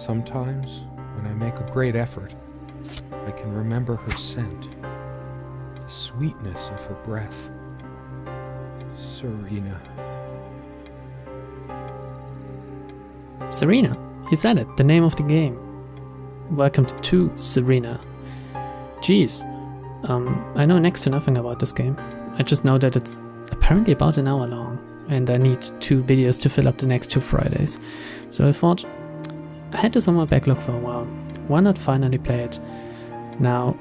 Sometimes, when I make a great effort, I can remember her scent, the sweetness of her breath. Serena. Serena. He said it, the name of the game. Welcome to Serena. Jeez. I know next to nothing about this game. I just know that it's apparently about an hour long, and I need 2 videos to fill up the next 2 Fridays. So I thought, I had this on my backlog for a while. Why not finally play it? Now,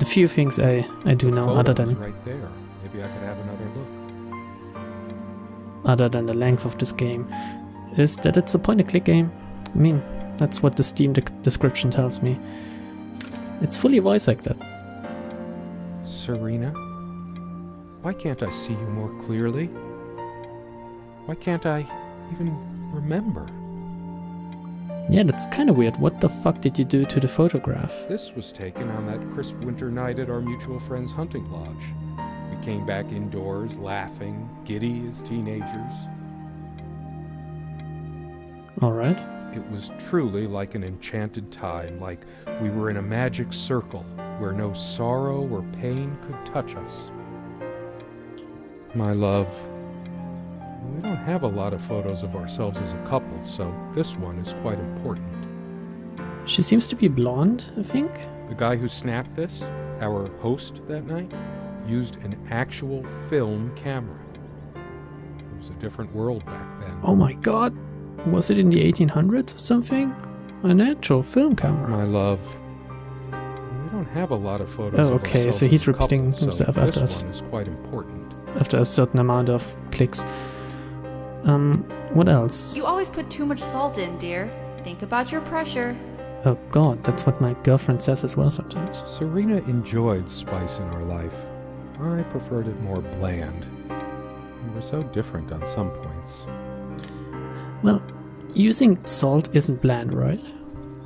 the few things I do know other than right there. Maybe I could have another look. Other than the length of this game, is that it's a point-and-click game. I mean, that's what the Steam description tells me. It's fully voice acted. Serena? Why can't I see you more clearly? Why can't I even remember? Yeah, that's kind of weird. What the fuck did you do to the photograph? This was taken on that crisp winter night at our mutual friend's hunting lodge. We came back indoors, laughing, giddy as teenagers. Alright. It was truly like an enchanted time, like we were in a magic circle where no sorrow or pain could touch us. My love, we don't have a lot of photos of ourselves as a couple, so this one is quite important. She seems to be blonde, I think. The guy who snapped this, our host that night, used an actual film camera. It was a different world back then. Oh my god. Was it in the 1800s or something? An actual film camera. My love, we don't have a lot of photos Oh, of okay, ourselves so he's as a couple, repeating himself so after this that. one is quite important. After a certain amount of clicks. What else? You always put too much salt in, dear. Think about your pressure. Oh god, that's what my girlfriend says as well sometimes. Serena enjoyed spice in our life. I preferred it more bland. We were so different on some points. Well, using salt isn't bland, right?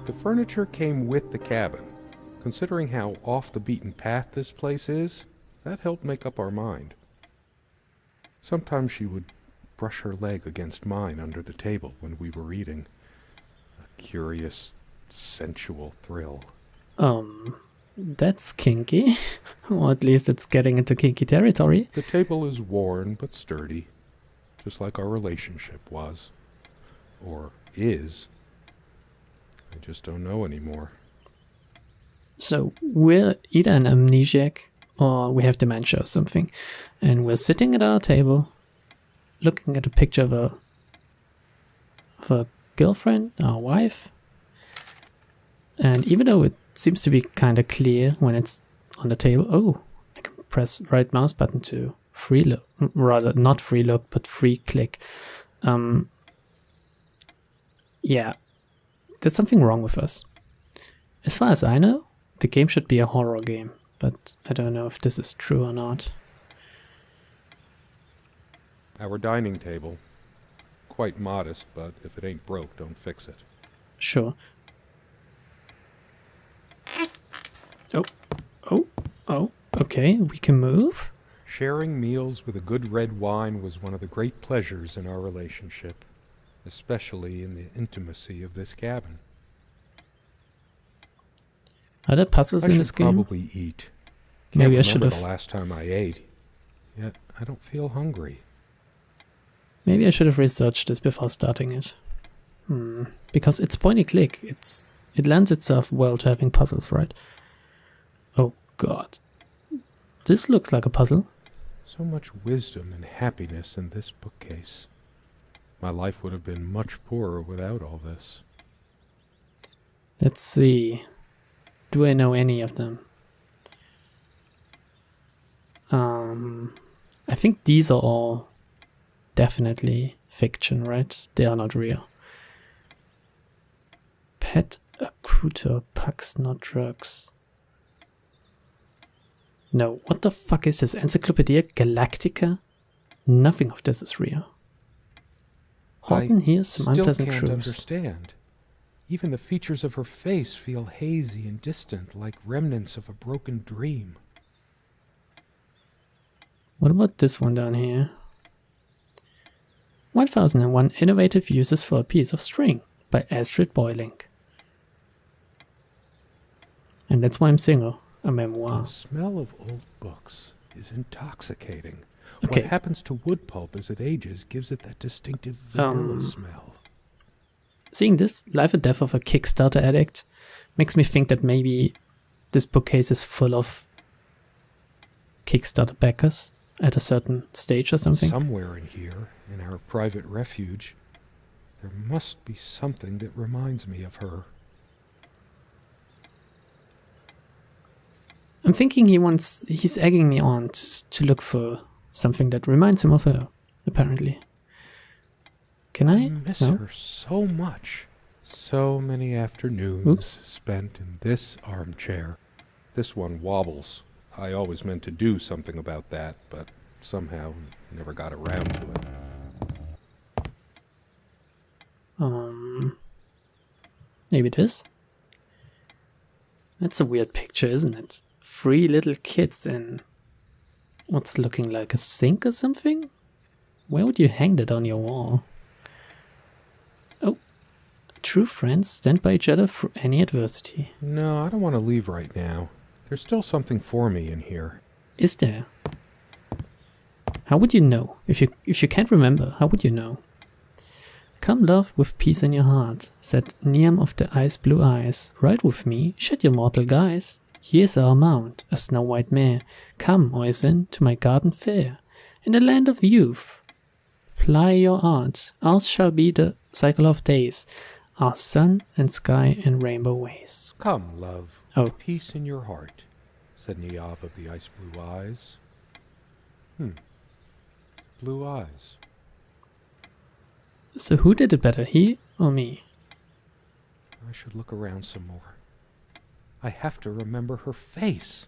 The furniture came with the cabin. Considering how off the beaten path this place is, that helped make up our mind. Sometimes she would brush her leg against mine under the table when we were eating. A curious, sensual thrill. That's kinky. Or at least it's getting into kinky territory. The table is worn but sturdy, just like our relationship was. Or is. I just don't know anymore. So we're either an amnesiac or we have dementia or something. And we're sitting at our table, looking at a picture of a girlfriend, our wife. And even though it seems to be kind of clear when it's on the table, oh, I can press right mouse button to free look, rather not free look, but free click. Yeah, there's something wrong with us. As far as I know, the game should be a horror game, but I don't know if this is true or not. Our dining table. Quite modest, but if it ain't broke, don't fix it. Sure. Oh, okay, we can move. Sharing meals with a good red wine was one of the great pleasures in our relationship, especially in the intimacy of this cabin. Are there puzzles in this game? I should probably eat. Maybe I Can't should remember have. the last time I ate. Yet I don't feel hungry. Maybe I should have researched this before starting it. Because it's point and click. It lends itself well to having puzzles, right? Oh god. This looks like a puzzle. So much wisdom and happiness in this bookcase. My life would have been much poorer without all this. Let's see. Do I know any of them? I think these are all definitely fiction, right? They are not real. Pet accrutor pucks, not drugs. No, what the fuck is this? Encyclopedia Galactica? Nothing of this is real. Horton hears some unpleasant truths. I still can't truths. understand. Even the features of her face feel hazy and distant, like remnants of a broken dream. What about this one down here? 1001 Innovative Uses for a Piece of String by Astrid Boiling. And that's why I'm single. A memoir. The smell of old books is intoxicating. Okay. What happens to wood pulp as it ages gives it that distinctive vanilla smell. Seeing this, Life and Death of a Kickstarter Addict, makes me think that maybe this bookcase is full of Kickstarter backers at a certain stage or something. Somewhere in here, in our private refuge, there must be something that reminds me of her. I'm thinking he's egging me on to look for something that reminds him of her, apparently. Can I? I miss No? her so much. So many afternoons spent in this armchair. This one wobbles. I always meant to do something about that, but somehow never got around to it. Maybe this? That's a weird picture, isn't it? 3 little kids in what's looking like a sink or something? Where would you hang that on your wall? Oh, true friends stand by each other through any adversity. No, I don't want to leave right now. There's still something for me in here. Is there? How would you know? If you can't remember, how would you know? Come love with peace in your heart, said Niam of the ice blue eyes. Ride with me, shed your mortal guise. Here's our mount, a snow white mare. Come, Oisin, to my garden fair. In the land of youth, ply your art. Ours shall be the cycle of days, our sun and sky and rainbow ways. Come, love, Oh. peace in your heart, said Niav of the ice blue eyes. Blue eyes. So who did it better, he or me? I should look around some more. I have to remember her face.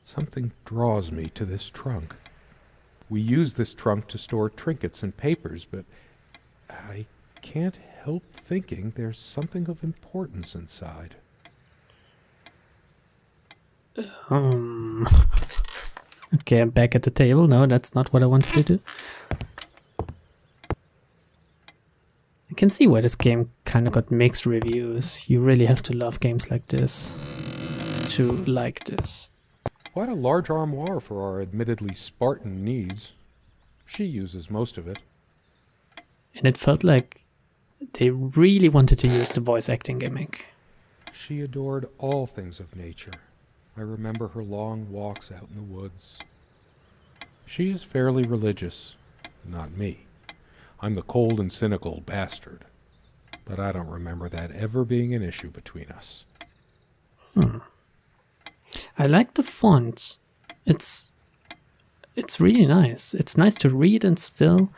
Something draws me to this trunk. We use this trunk to store trinkets and papers, but I can't help thinking there's something of importance inside. Okay, I'm back at the table. No, that's not what I wanted to do. I can see why this game kind of got mixed reviews. You really have to love games like this to like this. Quite a large armoire for our admittedly Spartan needs. She uses most of it. And it felt like they really wanted to use the voice acting gimmick. She adored all things of nature. I remember her long walks out in the woods. She is fairly religious, not me. I'm the cold and cynical bastard, but I don't remember that ever being an issue between us. I like the font. It's really nice. It's nice to read, and still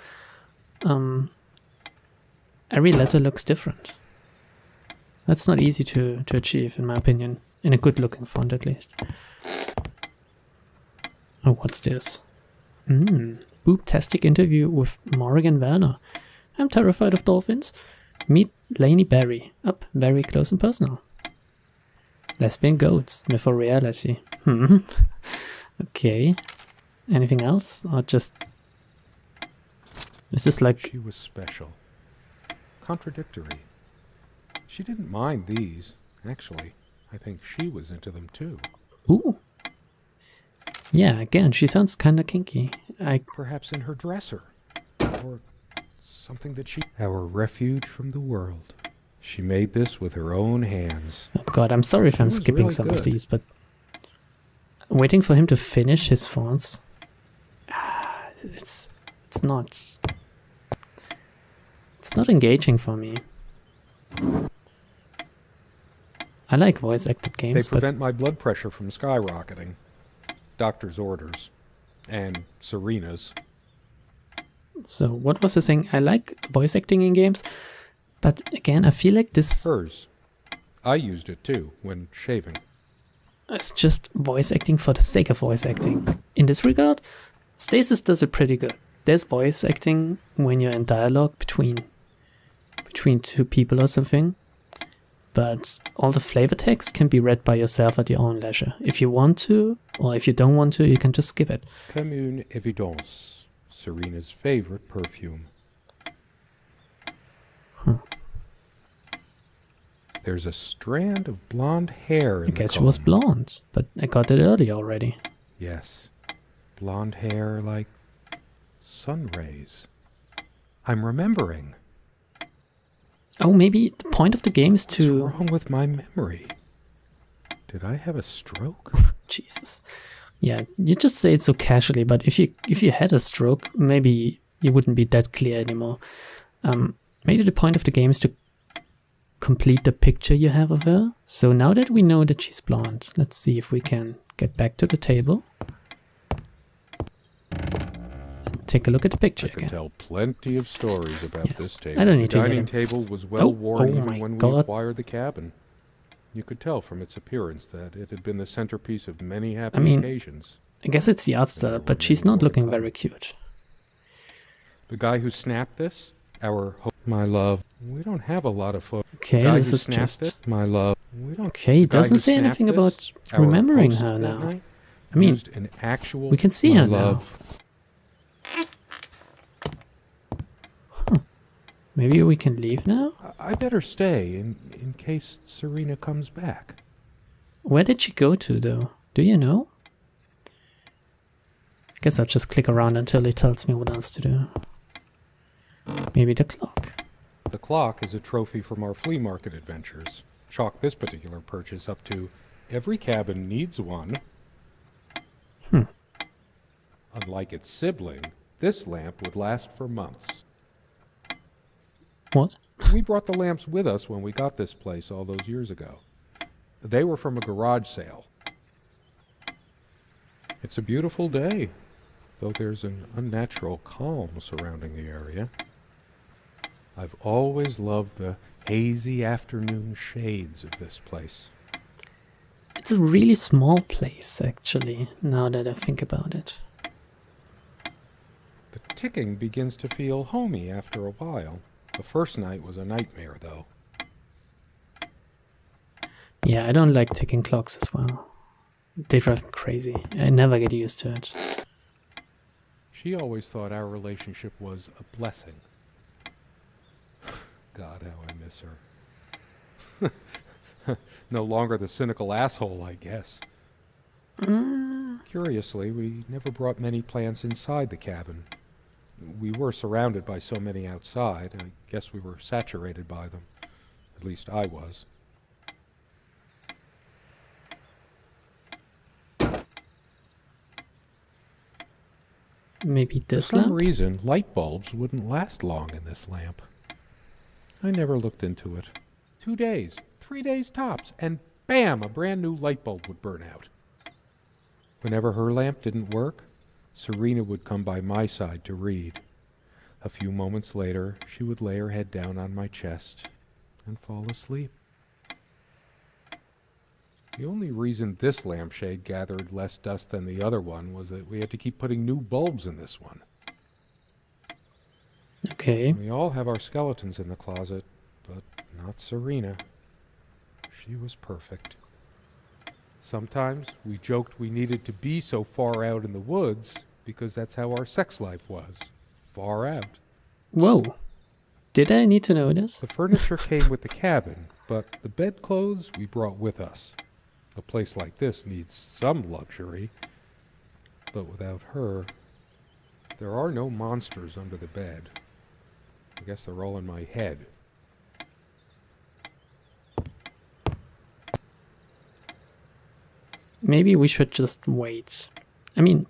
every letter looks different. That's not easy to achieve, in my opinion. In a good looking font, at least. Oh, what's this? Boobtastic interview with Morgan Werner. I'm terrified of dolphins. Meet Lainey Barry. Up very close and personal. Lesbian goats. Myth or reality. Okay. Anything else? Or just... Is this like... She was special. Contradictory. She didn't mind these. Actually, I think she was into them too. Ooh. Yeah, again, she sounds kinda kinky. Perhaps in her dresser. Or something that she... Our refuge from the world. She made this with her own hands. Oh god, I'm sorry if I'm was skipping really some of good. these, but... Waiting for him to finish his fonts... It's not... It's not engaging for me. I like voice-acted They games, but... prevent my blood pressure from skyrocketing. Doctor's orders. And Serena's. So, what was the thing? I like voice acting in games, but again, I feel like this Hers. I used it too, when shaving. is just voice acting for the sake of voice acting. In this regard, Stasis does it pretty good. There's voice acting when you're in dialogue between two people or something, but all the flavor text can be read by yourself at your own leisure. If you want to, or if you don't want to, you can just skip it. Comme une évidence. Serena's favorite perfume. There's a strand of blonde hair I in the guess she was comb. blonde, but I got it early already. Yes. Blonde hair like sun rays. I'm remembering. Oh, maybe the point of the game is What's to... wrong with my memory? Did I have a stroke? Jesus. Yeah, you just say it so casually, but if you had a stroke, maybe you wouldn't be that clear anymore. Maybe the point of the game is to complete the picture you have of her. So now that we know that she's blonde, let's see if we can get back to the table. Take a look at the picture I could again. tell plenty of stories about Yes, this table. I don't need the to hear dining them. table was well worn oh even my when we God. acquired the cabin. You could tell from its appearance that it had been the centerpiece of many happy I mean, occasions. I guess it's the art style, but she's not looking very cute. The guy who snapped this, my love, we don't have a lot of photos. Okay, this is just... my love, we don't. Okay, The it guy doesn't who say snapped anything this, about our remembering host her that now. night, I mean, used an actual we can see my her now. love. Maybe we can leave now? I better stay in case Serena comes back. Where did she go to, though? Do you know? I guess I'll just click around until it tells me what else to do. Maybe the clock. The clock is a trophy from our flea market adventures. Chalk this particular purchase up to every cabin needs one. Unlike its sibling, this lamp would last for months. What? We brought the lamps with us when we got this place all those years ago. They were from a garage sale. It's a beautiful day, though there's an unnatural calm surrounding the area. I've always loved the hazy afternoon shades of this place. It's a really small place, actually, now that I think about it. The ticking begins to feel homey after a while. The first night was a nightmare, though. Yeah, I don't like ticking clocks as well. They drive me crazy. I never get used to it. She always thought our relationship was a blessing. God, how I miss her. No longer the cynical asshole, I guess. Curiously, we never brought many plants inside the cabin. We were surrounded by so many outside, I guess we were saturated by them. At least I was. Maybe For this some lamp? reason, light bulbs wouldn't last long in this lamp. I never looked into it. 2 days, 3 days tops, and bam, a brand new light bulb would burn out. Whenever her lamp didn't work, Serena would come by my side to read. A few moments later, she would lay her head down on my chest and fall asleep. The only reason this lampshade gathered less dust than the other one was that we had to keep putting new bulbs in this one. Okay. We all have our skeletons in the closet, but not Serena. She was perfect. Sometimes we joked we needed to be so far out in the woods because that's how our sex life was. Far out. Whoa. Did I need to know this? The furniture came with the cabin, but the bedclothes we brought with us. A place like this needs some luxury, but without her, there are no monsters under the bed. I guess they're all in my head. Maybe we should just wait. I mean,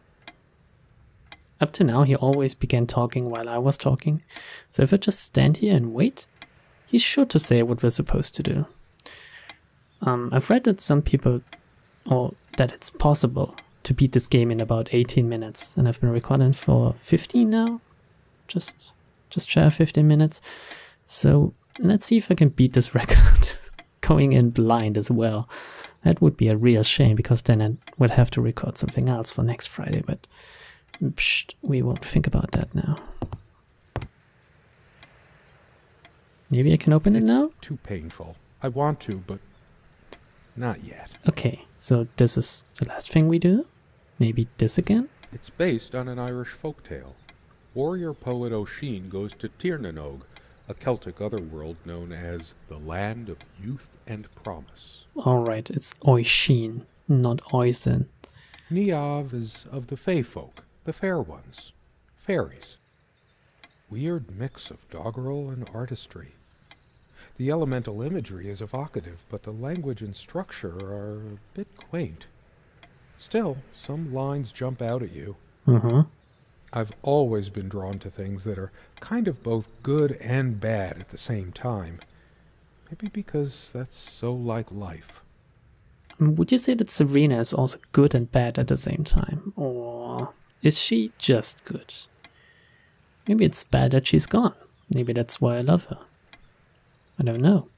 up to now he always began talking while I was talking, so if I just stand here and wait, he's sure to say what we're supposed to do. I've read that some people, or that it's possible to beat this game in about 18 minutes, and I've been recording for 15 now, just shy of 15 minutes. So let's see if I can beat this record going in blind as well. That would be a real shame, because then I would have to record something else for next Friday, but we won't think about that now. Maybe I can open it now? Too painful. I want to, but not yet. Okay, so this is the last thing we do? Maybe this again? It's based on an Irish folktale. Warrior poet O'Sheen goes to Tirnanog, a Celtic otherworld known as the Land of Youth and Promise. Alright, it's Oishin, not Oisin. Niamh is of the Fey folk, the fair ones, fairies. Weird mix of doggerel and artistry. The elemental imagery is evocative, but the language and structure are a bit quaint. Still, some lines jump out at you. I've always been drawn to things that are kind of both good and bad at the same time. Maybe because that's so like life. Would you say that Serena is also good and bad at the same time? Or is she just good? Maybe it's bad that she's gone. Maybe that's why I love her. I don't know.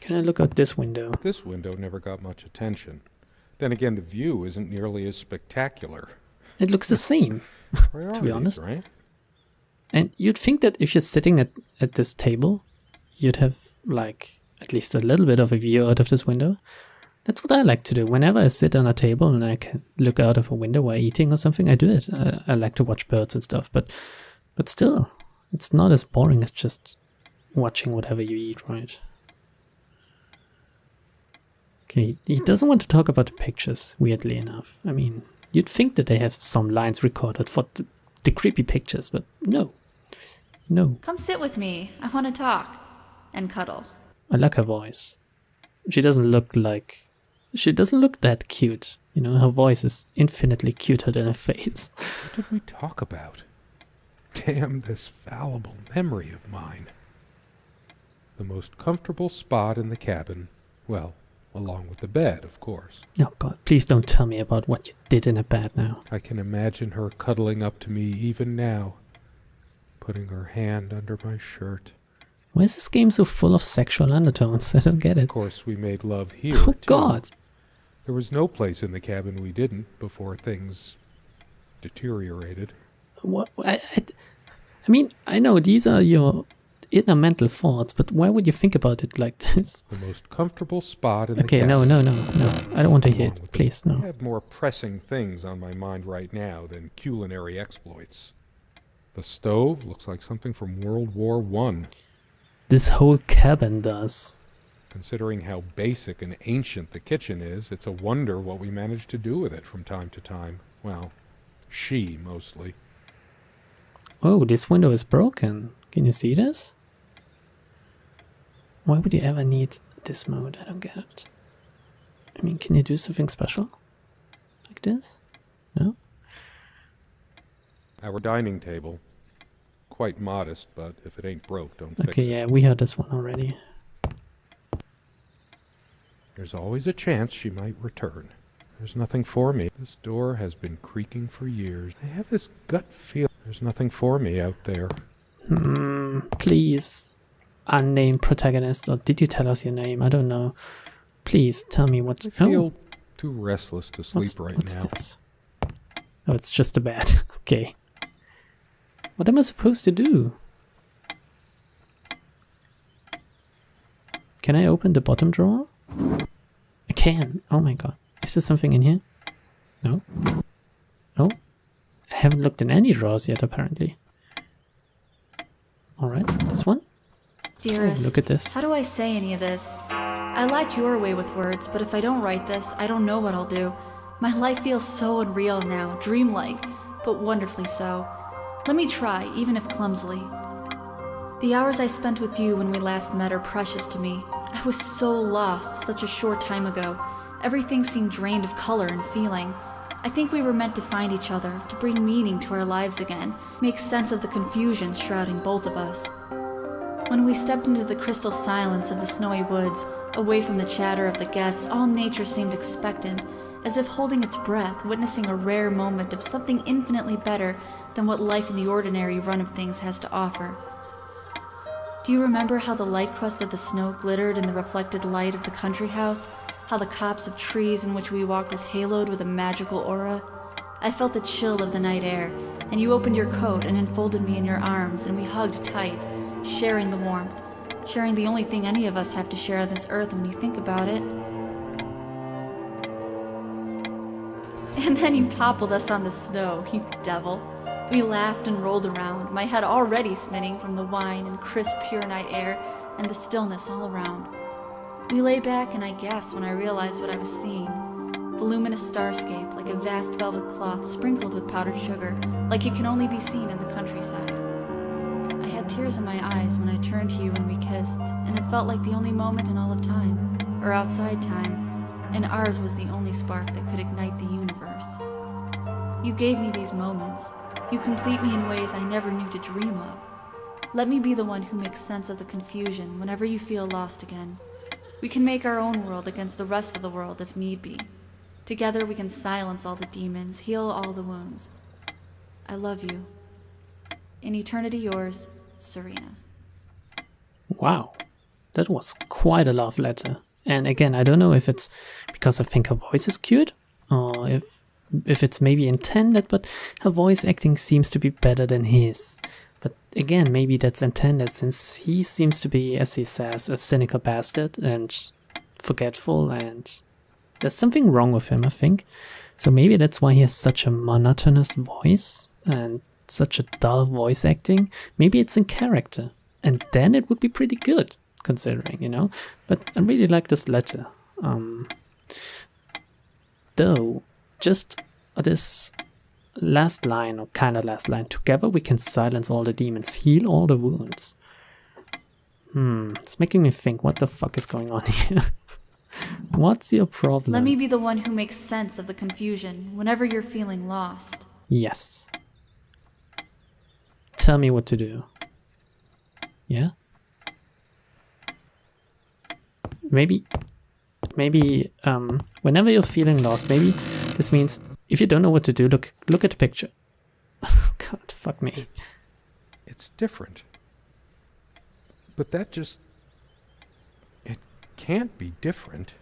Can I look out this window? This window never got much attention. Then again, the view isn't nearly as spectacular. It looks the same, to be honest. Right? And you'd think that if you're sitting at this table, you'd have, like, at least a little bit of a view out of this window. That's what I like to do. Whenever I sit on a table and I can look out of a window while eating or something, I do it. I like to watch birds and stuff, but still, it's not as boring as just watching whatever you eat, right? Okay, he doesn't want to talk about the pictures, weirdly enough. I mean, you'd think that they have some lines recorded for the creepy pictures, but no. No. Come sit with me. I want to talk. And cuddle. I like her voice. She doesn't look that cute. You know, her voice is infinitely cuter than her face. What did we talk about? Damn this fallible memory of mine. The most comfortable spot in the cabin, well, along with the bed, of course. Oh god, please don't tell me about what you did in a bed now. I can imagine her cuddling up to me even now, putting her hand under my shirt. Why is this game so full of sexual undertones? I don't get it. Of course, we made love here, Oh too. god! There was no place in the cabin we didn't before things deteriorated. What? I mean, I know these are your inner mental thoughts, but why would you think about it like this? The most comfortable spot in the Okay, cabin. no. I don't want to hear Along it. with Please, I no. have more pressing things on my mind right now than culinary exploits. The stove looks like something from World War I. This whole cabin does. Considering how basic and ancient the kitchen is, it's a wonder what we managed to do with it from time to time. Well, she mostly. Oh, this window is broken. Can you see this? Why would you ever need this mode? I don't get it. I mean, can you do something special? Like this? No? Our dining table. Quite modest, but if it ain't broke, don't fix Okay, it. yeah, we heard this one already. There's always a chance she might return. There's nothing for me. This door has been creaking for years. I have this gut feel there's nothing for me out there. Please, unnamed protagonist, or did you tell us your name? I don't know. Please tell me what. I feel too restless to sleep what's now. This? Oh, it's just a bed. Okay. What am I supposed to do? Can I open the bottom drawer? I can. Oh my god. Is there something in here? No. No. I haven't looked in any drawers yet, apparently. Alright, this one? Dearest, look at this. How do I say any of this? I like your way with words, but if I don't write this, I don't know what I'll do. My life feels so unreal now, dreamlike, but wonderfully so. Let me try, even if clumsily. The hours I spent with you when we last met are precious to me. I was so lost such a short time ago. Everything seemed drained of color and feeling. I think we were meant to find each other, to bring meaning to our lives again, make sense of the confusion shrouding both of us. When we stepped into the crystal silence of the snowy woods, away from the chatter of the guests, all nature seemed expectant, as if holding its breath, witnessing a rare moment of something infinitely better than what life in the ordinary run of things has to offer. Do you remember how the light crust of the snow glittered in the reflected light of the country house? How the copse of trees in which we walked was haloed with a magical aura? I felt the chill of the night air, and you opened your coat and enfolded me in your arms, and we hugged tight, sharing the warmth, sharing the only thing any of us have to share on this earth when you think about it. And then you toppled us on the snow, you devil. We laughed and rolled around, my head already spinning from the wine and crisp, pure night air and the stillness all around. We lay back and I gasped when I realized what I was seeing. The luminous starscape, like a vast velvet cloth sprinkled with powdered sugar, like it can only be seen in the countryside. I had tears in my eyes when I turned to you and we kissed, and it felt like the only moment in all of time, or outside time, and ours was the only spark that could ignite the universe. You gave me these moments. You complete me in ways I never knew to dream of. Let me be the one who makes sense of the confusion whenever you feel lost again. We can make our own world against the rest of the world if need be. Together we can silence all the demons, heal all the wounds. I love you. In eternity yours, Serena. Wow, that was quite a love letter. And again, I don't know if it's because I think her voice is cute, or if it's maybe intended, but her voice acting seems to be better than his. But again, maybe that's intended, since he seems to be, as he says, a cynical bastard and forgetful, and there's something wrong with him, I think. So maybe that's why he has such a monotonous voice and such a dull voice acting. Maybe it's in character, and then it would be pretty good, considering, you know. But I really like this letter. Though, just this last line, or kind of last line, together we can silence all the demons, heal all the wounds. It's making me think, what the fuck is going on here? What's your problem? Let me be the one who makes sense of the confusion whenever you're feeling lost. Yes. Tell me what to do. Yeah? Maybe, whenever you're feeling lost, maybe this means if you don't know what to do, look at the picture. God, fuck me. It's different. But that just... It can't be different.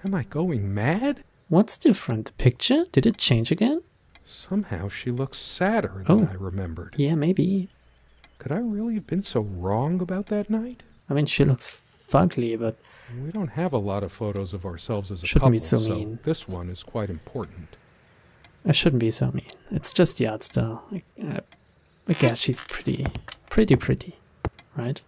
Am I going mad? What's different? The picture? Did it change again? Somehow she looks sadder than I remembered. Yeah, maybe. Could I really have been so wrong about that night? I mean, she looks fugly, but... We don't have a lot of photos of ourselves as a Shouldn't couple, be so mean. this one is quite important. I shouldn't be so mean. It's just the art style. I guess she's pretty, right?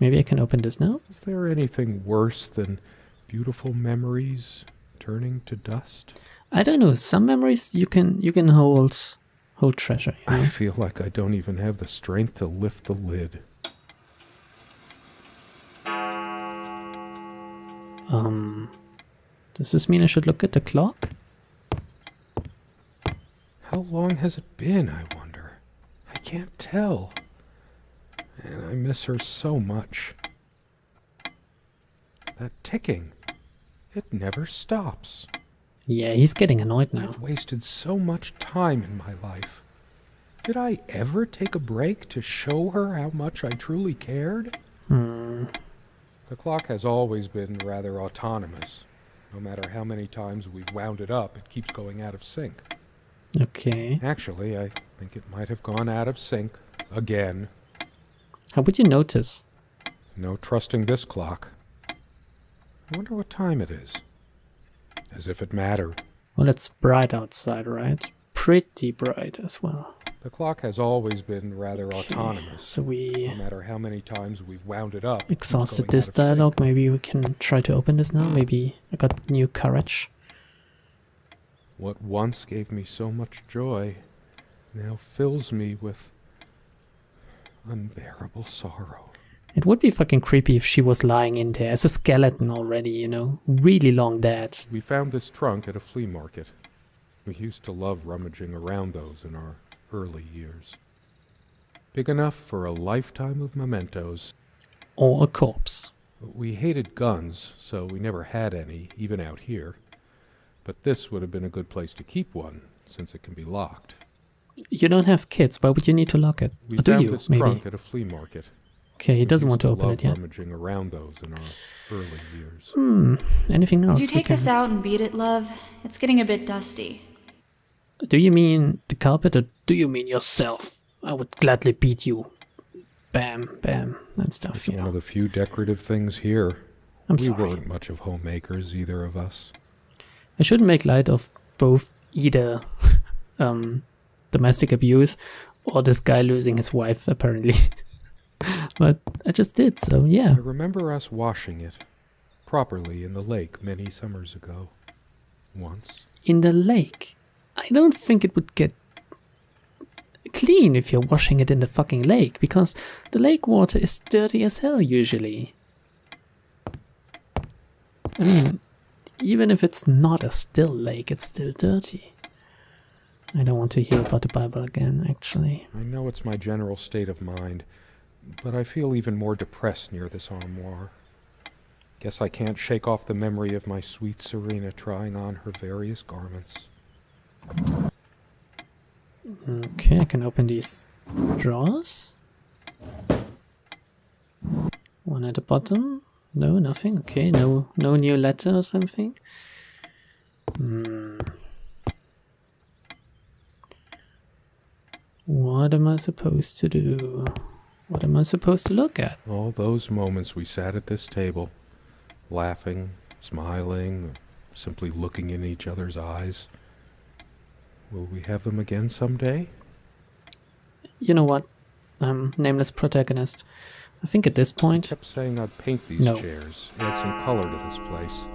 Maybe I can open this now? Is there anything worse than beautiful memories turning to dust? I don't know. Some memories you can hold treasure. You know? I feel like I don't even have the strength to lift the lid. Does this mean I should look at the clock? How long has it been, I wonder? I can't tell. And I miss her so much. That ticking, it never stops. Yeah, he's getting annoyed now. I've wasted so much time in my life. Did I ever take a break to show her how much I truly cared? The clock has always been rather autonomous. No matter how many times we've wound it up, it keeps going out of sync. Okay. Actually, I think it might have gone out of sync again. How would you notice? No trusting this clock. I wonder what time it is. As if it mattered. Well, it's bright outside, right? Pretty bright as well. The clock has always been rather autonomous. So we No matter how many times we've wound it up, it keeps exhausted going this out of sync. dialogue. Maybe we can try to open this now. Maybe I got new courage. What once gave me so much joy now fills me with unbearable sorrow. It would be fucking creepy if she was lying in there as a skeleton already, you know? Really long dead. We found this trunk at a flea market. We used to love rummaging around those in our early years. Big enough for a lifetime of mementos. Or a corpse. We hated guns, so we never had any, even out here. But this would have been a good place to keep one, since it can be locked. You don't have kids, why would you need to lock it? We Or do found you, this maybe? trunk at a flea market. Okay, he We doesn't want used to open love it yet. rummaging around those in our early years. Anything else? Did you we take can... this out and beat it, love? It's getting a bit dusty. Do you mean the carpet, or do you mean yourself? I would gladly beat you. Bam, bam, and stuff, It's you one know. of the few decorative things here. I'm we sorry. weren't much of homemakers, either of us. I shouldn't make light of both either domestic abuse or this guy losing his wife, apparently. But I just did, so yeah. I remember us washing it properly in the lake many summers ago. Once. In the lake. I don't think it would get clean if you're washing it in the fucking lake, because the lake water is dirty as hell usually. I mean, even if it's not a still lake, it's still dirty. I don't want to hear about the Bible again, actually. I know it's my general state of mind, but I feel even more depressed near this armoire. Guess I can't shake off the memory of my sweet Serena trying on her various garments. Okay, I can open these drawers. One at the bottom. No, nothing. Okay, no new letter or something. What am I supposed to do? What am I supposed to look at? All those moments we sat at this table, laughing, smiling, simply looking in each other's eyes. Will we have them again someday? You know what? Nameless protagonist. I think at this I point... kept saying I'd paint these No. chairs, add some color to this place.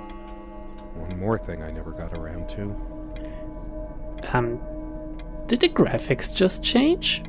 One more thing I never got around to. Did the graphics just change?